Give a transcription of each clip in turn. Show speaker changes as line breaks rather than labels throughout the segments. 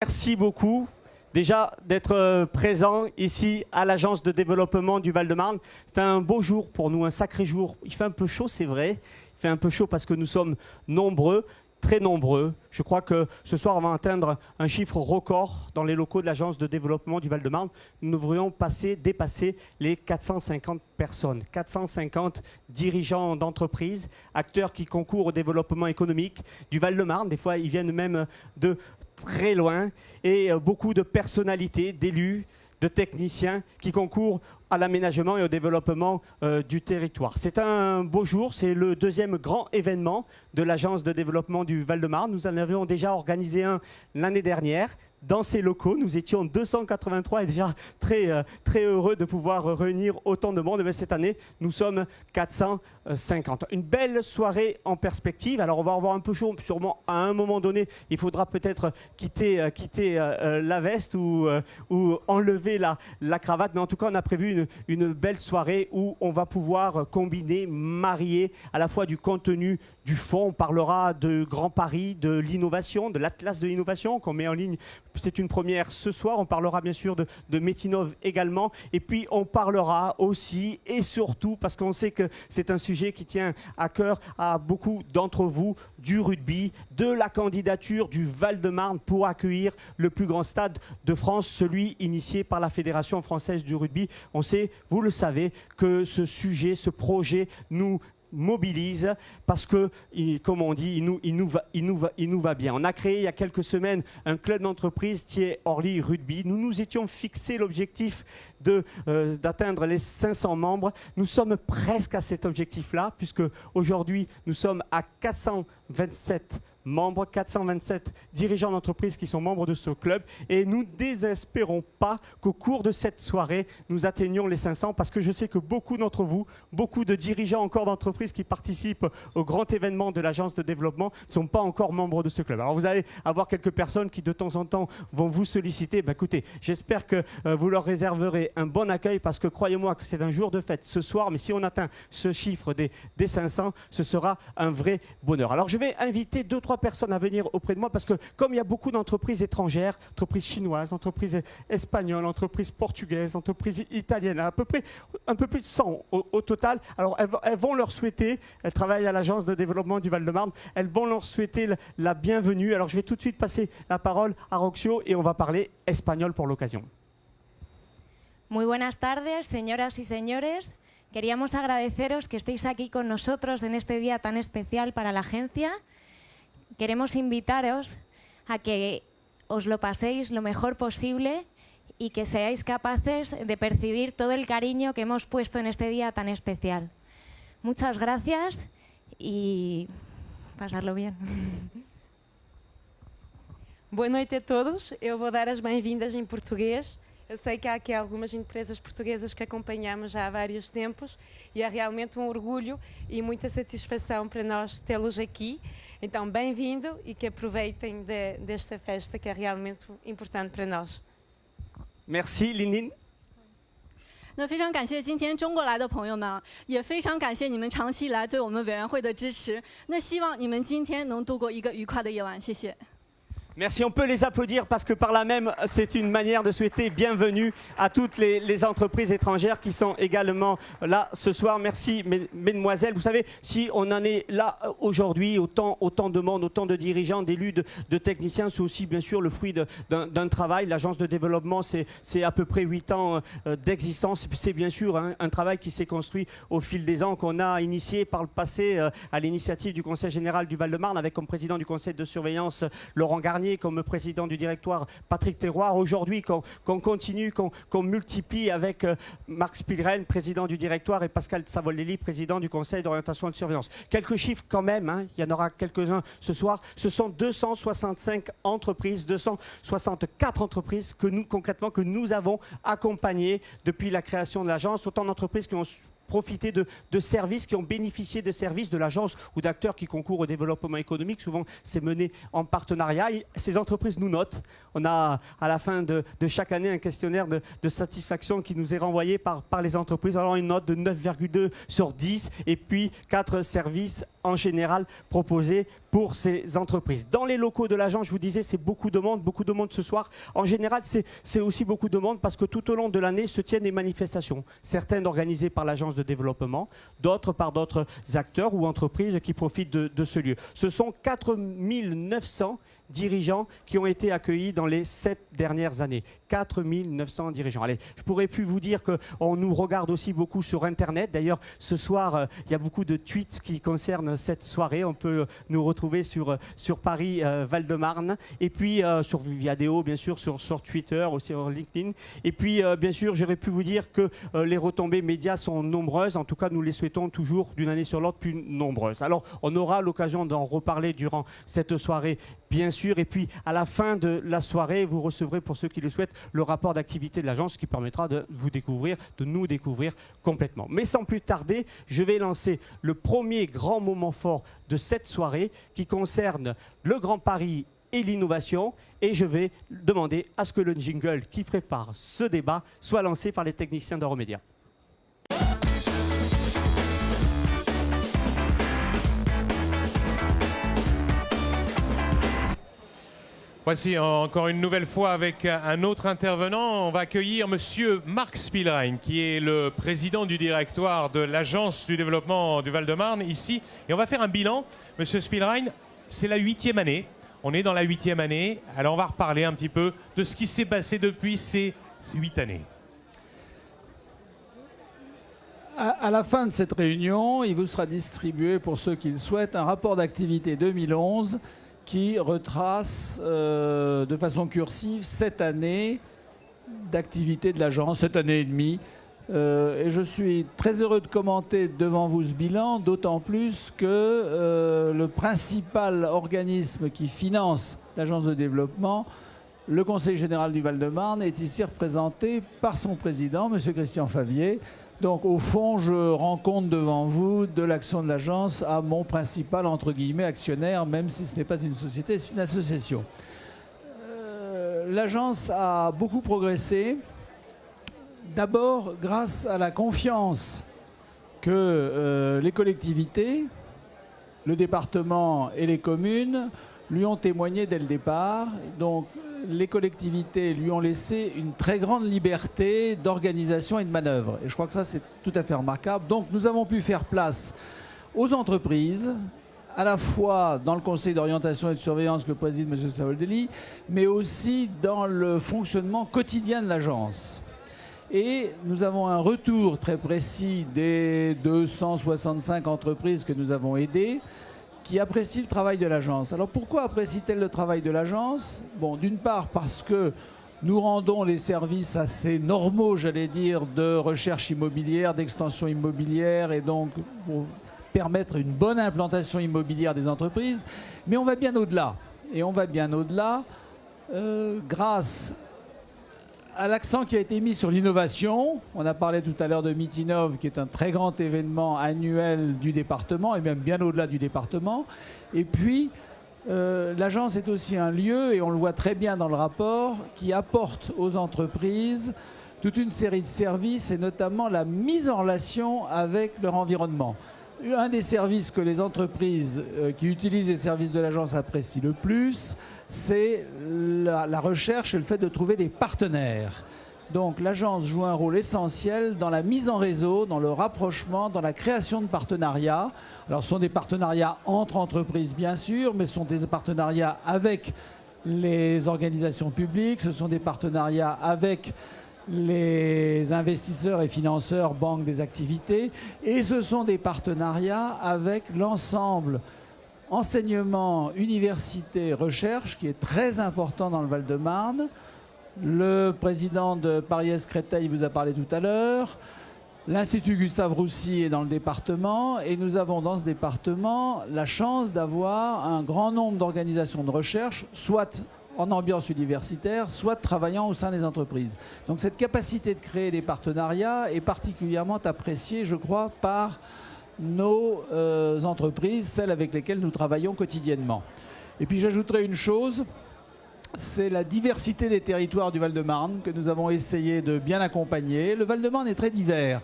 Merci beaucoup déjà d'être présent ici à l'Agence de développement du Val-de-Marne. C'est un beau jour pour nous, un sacré jour. Il fait un peu chaud, c'est vrai. Il fait un peu chaud parce que nous sommes nombreux, très nombreux. Je crois que ce soir, on va atteindre un chiffre record dans les locaux de l'Agence de développement du Val-de-Marne. Nous devrions dépasser les 450 personnes, 450 dirigeants d'entreprises, acteurs qui concourent au développement économique du Val-de-Marne. Des fois, ils viennent même de très loin, et beaucoup de personnalités, d'élus, de techniciens qui concourent à l'aménagement et au développement du territoire. C'est un beau jour, c'est le deuxième grand événement de l'Agence de développement du Val-de-Marne. Nous en avions déjà organisé un l'année dernière dans ces locaux. Nous étions 283 et déjà très heureux de pouvoir réunir autant de monde. Mais cette année, nous sommes 450. Une belle soirée en perspective. Alors, on va avoir un peu chaud, sûrement à un moment donné. Il faudra peut-être quitter la veste ou enlever la cravate. Mais en tout cas, on a prévu une belle soirée où on va pouvoir combiner, marier à la fois du contenu, du fond. On parlera de Grand Paris, de l'innovation, de l'Atlas de l'innovation qu'on met en ligne. C'est une première ce soir. On parlera bien sûr de Metinov également. Et puis, on parlera aussi et surtout, parce qu'on sait que c'est un sujet qui tient à cœur à beaucoup d'entre vous, du rugby, de la candidature du Val-de-Marne pour accueillir le plus grand stade de France, celui initié par la Fédération française du rugby. On sait, vous le savez, que ce sujet, ce projet nous mobilise parce que, comme on dit, il nous va bien. On a créé il y a quelques semaines un club d'entreprise qui est Orly Rugby. Nous nous étions fixé l'objectif d'atteindre les 500 membres. Nous sommes presque à cet objectif-là, puisque aujourd'hui, nous sommes à 427 membres, 427 dirigeants d'entreprise qui sont membres de ce club, et nous ne désespérons pas qu'au cours de cette soirée, nous atteignions les 500, parce que je sais que beaucoup d'entre vous, beaucoup de dirigeants encore d'entreprises qui participent au grand événement de l'agence de développement ne sont pas encore membres de ce club. Alors vous allez avoir quelques personnes qui de temps en temps vont vous solliciter. Ben, écoutez, j'espère que vous leur réserverez un bon accueil, parce que croyez-moi que c'est un jour de fête ce soir, mais si on atteint ce chiffre des 500, ce sera un vrai bonheur. Alors je vais inviter 2-3 personnes à venir auprès de moi, parce que comme il y a beaucoup d'entreprises étrangères, entreprises chinoises, entreprises espagnoles, entreprises portugaises, entreprises italiennes, à peu près un peu plus de 100 au total. Alors elles vont leur souhaiter, elles travaillent à l'agence de développement du Val-de-Marne, elles vont leur souhaiter la bienvenue. Alors je vais tout de suite passer la parole à Roxio et on va parler espagnol pour l'occasion.
Muy buenas tardes, señoras y señores. Queríamos agradeceros que estéis aquí con nosotros en este día tan especial para la agencia. Queremos invitaros a que os lo paséis lo mejor posible y que seáis capaces de percibir todo el cariño que hemos puesto en este día tan especial. Muchas gracias y pasarlo bien.
Boa noite a todos. Eu vou dar as bem-vindas em português. Eu sei que há aqui algumas empresas portuguesas que acompanhamos já há vários tempos e é realmente um orgulho e muita satisfação para nós tê-los aqui. Então, bem-vindo e que aproveitem desta festa que é realmente importante para nós.
Merci, Linin.
那非常感谢今天中国来的朋友们啊，也非常感谢你们长期以来对我们委员会的支持。那希望你们今天能度过一个愉快的夜晚，谢谢。
Merci, on peut les applaudir parce que par là même, c'est une manière de souhaiter bienvenue à toutes les entreprises étrangères qui sont également là ce soir. Merci, mesdemoiselles. Vous savez, si on en est là aujourd'hui, autant de monde, autant de dirigeants, d'élus, de techniciens, c'est aussi bien sûr le fruit d'un travail. L'agence de développement, c'est à peu près 8 ans d'existence. C'est bien sûr un travail qui s'est construit au fil des ans, qu'on a initié par le passé à l'initiative du Conseil général du Val-de-Marne, avec comme président du conseil de surveillance Laurent Garnier, comme président du directoire Patrick Terroir. Aujourd'hui, qu'on continue, qu'on multiplie avec Marc Spielgren, président du directoire, et Pascal Savoldelli, président du conseil d'orientation et de surveillance. Quelques chiffres quand même, hein, il y en aura quelques-uns ce soir. Ce sont 265 entreprises, 264 entreprises que nous avons accompagnées depuis la création de l'agence. Autant d'entreprises qui ont profiter de services, qui ont bénéficié de services de l'agence ou d'acteurs qui concourent au développement économique. Souvent, c'est mené en partenariat. Et ces entreprises nous notent. On a à la fin de chaque année un questionnaire de satisfaction qui nous est renvoyé par les entreprises. Alors une note de 9,2 sur 10 et puis 4 services en général proposés pour ces entreprises. Dans les locaux de l'agence, je vous disais, c'est beaucoup de monde ce soir. En général, c'est aussi beaucoup de monde parce que tout au long de l'année se tiennent des manifestations, certaines organisées par l'agence de développement, d'autres par d'autres acteurs ou entreprises qui profitent de ce lieu. Ce sont 4900 dirigeants qui ont été accueillis dans les 7 dernières années. 4900 dirigeants. Allez, je pourrais plus vous dire qu'on nous regarde aussi beaucoup sur Internet. D'ailleurs, ce soir, il y a beaucoup de tweets qui concernent cette soirée. On peut nous retrouver sur Paris Val-de-Marne. Et puis, sur Viadeo, bien sûr, sur Twitter, aussi sur LinkedIn. Et puis, bien sûr, j'aurais pu vous dire que les retombées médias sont nombreuses. En tout cas, nous les souhaitons toujours, d'une année sur l'autre, plus nombreuses. Alors, on aura l'occasion d'en reparler durant cette soirée, bien sûr. Et puis, à la fin de la soirée, vous recevrez, pour ceux qui le souhaitent, le rapport d'activité de l'agence qui permettra de nous découvrir complètement. Mais sans plus tarder, je vais lancer le premier grand moment fort de cette soirée qui concerne le Grand Paris et l'innovation. Et je vais demander à ce que le jingle qui prépare ce débat soit lancé par les techniciens d'Euromédia.
Voici encore une nouvelle fois avec un autre intervenant. On va accueillir Monsieur Marc Spielrein, qui est le président du directoire de l'Agence du développement du Val-de-Marne, ici. Et on va faire un bilan. Monsieur Spielrein, c'est la 8e année. On est dans la 8e année. Alors on va reparler un petit peu de ce qui s'est passé depuis ces 8 années.
À la fin de cette réunion, il vous sera distribué, pour ceux qui le souhaitent, un rapport d'activité 2011 qui retrace de façon cursive 7 années d'activité de l'agence, 7 années et demie. Et je suis très heureux de commenter devant vous ce bilan, d'autant plus que le principal organisme qui finance l'agence de développement, le Conseil général du Val-de-Marne, est ici représenté par son président, M. Christian Favier. Donc, au fond, je rends compte devant vous de l'action de l'agence à mon principal, entre guillemets, actionnaire, même si ce n'est pas une société, c'est une association. L'agence a beaucoup progressé, d'abord grâce à la confiance que les collectivités, le département et les communes lui ont témoigné dès le départ. Donc, les collectivités lui ont laissé une très grande liberté d'organisation et de manœuvre. Et je crois que ça, c'est tout à fait remarquable. Donc, nous avons pu faire place aux entreprises, à la fois dans le conseil d'orientation et de surveillance que préside M. Savoldelli, mais aussi dans le fonctionnement quotidien de l'agence. Et nous avons un retour très précis des 265 entreprises que nous avons aidées, qui apprécient le travail de l'agence. Alors pourquoi apprécie-t-elle le travail de l'agence? Bon, d'une part parce que nous rendons les services assez normaux, j'allais dire, de recherche immobilière, d'extension immobilière, et donc pour permettre une bonne implantation immobilière des entreprises. Mais on va bien au-delà. Et on va bien au-delà grâce à l'accent qui a été mis sur l'innovation. On a parlé tout à l'heure de Mitinov, qui est un très grand événement annuel du département, et même bien au-delà du département. Et puis, l'agence est aussi un lieu, et on le voit très bien dans le rapport, qui apporte aux entreprises toute une série de services, et notamment la mise en relation avec leur environnement. Un des services que les entreprises qui utilisent les services de l'agence apprécient le plus, c'est la recherche et le fait de trouver des partenaires. Donc l'agence joue un rôle essentiel dans la mise en réseau, dans le rapprochement, dans la création de partenariats. Alors ce sont des partenariats entre entreprises bien sûr, mais ce sont des partenariats avec les organisations publiques, ce sont des partenariats avec les investisseurs et financeurs, banques des activités, et ce sont des partenariats avec l'ensemble enseignement, université, recherche, qui est très important dans le Val-de-Marne. Le président de Paris-Est Créteil vous a parlé tout à l'heure. L'Institut Gustave Roussy est dans le département, et nous avons dans ce département la chance d'avoir un grand nombre d'organisations de recherche, soit en ambiance universitaire, soit travaillant au sein des entreprises. Donc cette capacité de créer des partenariats est particulièrement appréciée, je crois, par nos entreprises, celles avec lesquelles nous travaillons quotidiennement. Et puis j'ajouterai une chose, c'est la diversité des territoires du Val-de-Marne que nous avons essayé de bien accompagner. Le Val-de-Marne est très divers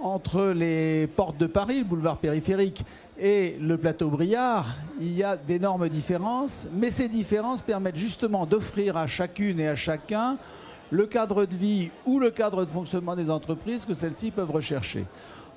entre les portes de Paris, le boulevard périphérique, et le plateau Briard, il y a d'énormes différences, mais ces différences permettent justement d'offrir à chacune et à chacun le cadre de vie ou le cadre de fonctionnement des entreprises que celles-ci peuvent rechercher.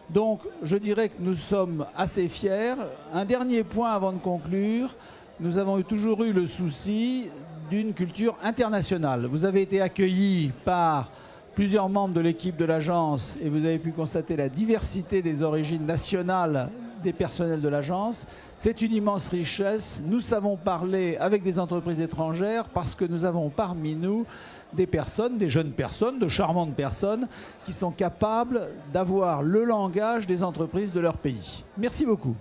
Donc, je dirais que nous sommes assez fiers. Un dernier point avant de conclure, nous avons toujours eu le souci d'une culture internationale. Vous avez été accueillis par plusieurs membres de l'équipe de l'agence et vous avez pu constater la diversité des origines nationales des personnels de l'agence. C'est une immense richesse. Nous savons parler avec des entreprises étrangères parce que nous avons parmi nous des personnes, des jeunes personnes, de charmantes personnes qui sont capables d'avoir le langage des entreprises de leur pays. Merci beaucoup.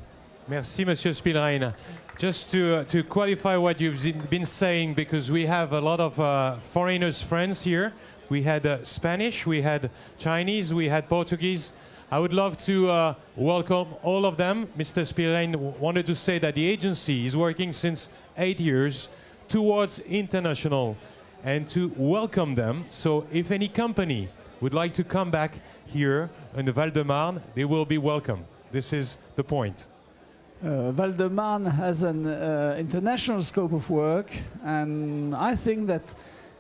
Merci, Monsieur Spielrein. Just to qualify what you've been saying, because we have a lot of foreigners friends here. We had Spanish, we had Chinese, we had Portuguese. I would love to welcome all of them. Mr. Spielrein wanted to say that the agency is working since 8 years towards international and to welcome them. So if any company would like to come back here in the Val-de-Marne, they will be welcome. This is the point.
Val-de-Marne has an international scope of work, and I think that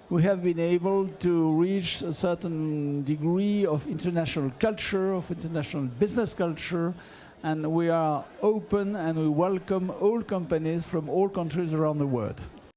we have been able to reach a certain degree of international culture, of international business culture, and we are open and we welcome all companies from all countries around the world.